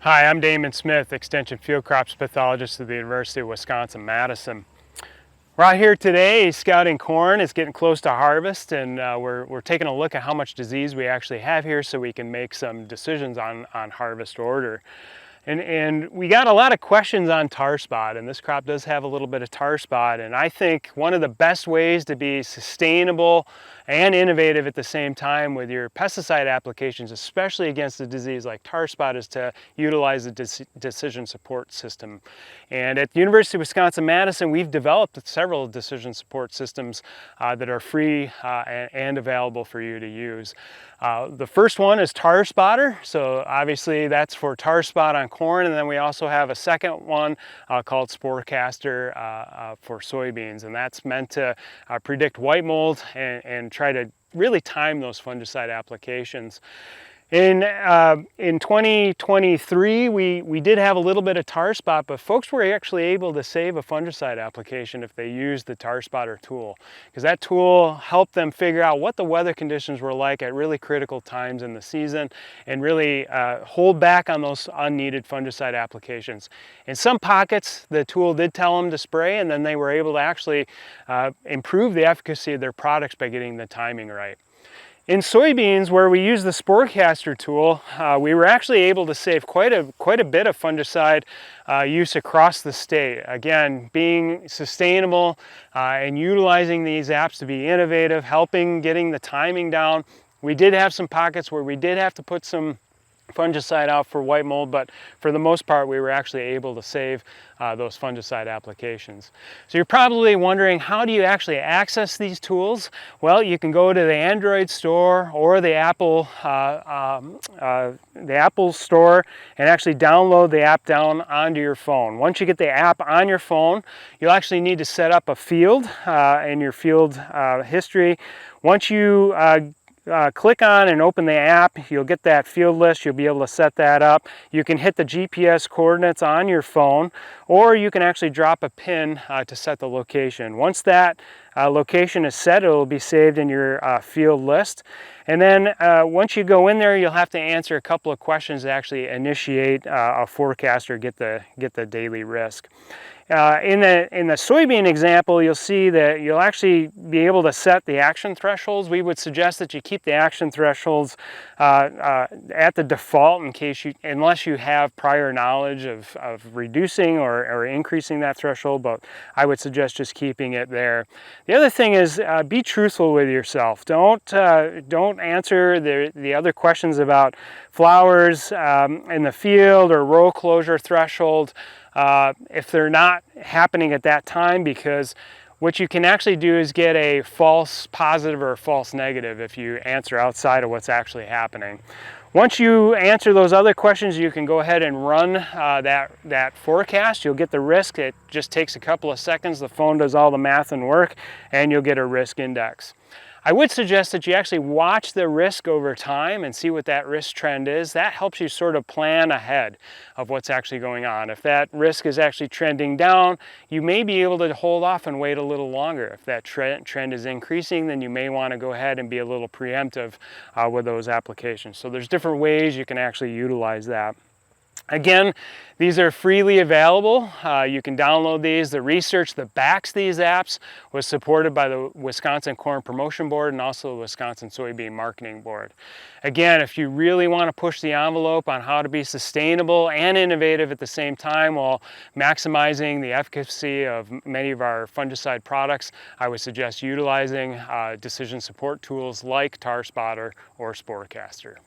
Hi, I'm Damon Smith, Extension Field Crops Pathologist at the University of Wisconsin-Madison. We're out here today scouting corn. It's getting close to harvest, and we're taking a look at how much disease we actually have here so we can make some decisions on harvest order. And we got a lot of questions on tar spot, and this crop does have a little bit of tar spot, and I think one of the best ways to be sustainable and innovative at the same time with your pesticide applications, especially against a disease like tar spot, is to utilize a decision support system. And at the University of Wisconsin-Madison, we've developed several decision support systems that are free and available for you to use. The first one is Tar Spotter, so obviously that's for tar spot on corn, and then we also have a second one called Sporecaster for soybeans, and that's meant to predict white mold and try to really time those fungicide applications. In 2023, we did have a little bit of tar spot, but folks were actually able to save a fungicide application if they used the Tar Spotter tool, because that tool helped them figure out what the weather conditions were like at really critical times in the season and really hold back on those unneeded fungicide applications. In some pockets, the tool did tell them to spray, and then they were able to actually improve the efficacy of their products by getting the timing right. In soybeans, where we use the Sporecaster tool, we were actually able to save quite a bit of fungicide use across the state. Again, being sustainable and utilizing these apps to be innovative, getting the timing down. We did have some pockets where we did have to put some fungicide out for white mold, but for the most part we were actually able to save those fungicide applications. So you're probably wondering, how do you actually access these tools? Well, you can go to the Android store or the Apple store and actually download the app down onto your phone. Once you get the app on your phone, you'll actually need to set up a field in your field history. Once you click on and open the app, you'll get that field list. You'll be able to set that up. You can hit the GPS coordinates on your phone, or you can actually drop a pin to set the location. Once that location is set, it will be saved in your field list. And then once you go in there, you'll have to answer a couple of questions to actually initiate a forecast or get the daily risk. In the soybean example, you'll see that you'll actually be able to set the action thresholds. We would suggest that you keep the action thresholds at the default unless you have prior knowledge of reducing or increasing that threshold, but I would suggest just keeping it there. The other thing is be truthful with yourself. Don't answer the other questions about flowers in the field or row closure threshold if they're not happening at that time, because what you can actually do is get a false positive or a false negative if you answer outside of what's actually happening. Once you answer those other questions, you can go ahead and run that forecast. You'll get the risk. It just takes a couple of seconds. The phone does all the math and work, and you'll get a risk index. I would suggest that you actually watch the risk over time and see what that risk trend is. That helps you sort of plan ahead of what's actually going on. If that risk is actually trending down, you may be able to hold off and wait a little longer. If that trend is increasing, then you may want to go ahead and be a little preemptive with those applications. So there's different ways you can actually utilize that. Again, these are freely available. You can download these. The research that backs these apps was supported by the Wisconsin Corn Promotion Board and also the Wisconsin Soybean Marketing Board. Again, if you really want to push the envelope on how to be sustainable and innovative at the same time while maximizing the efficacy of many of our fungicide products, I would suggest utilizing decision support tools like Tar Spotter or Sporecaster.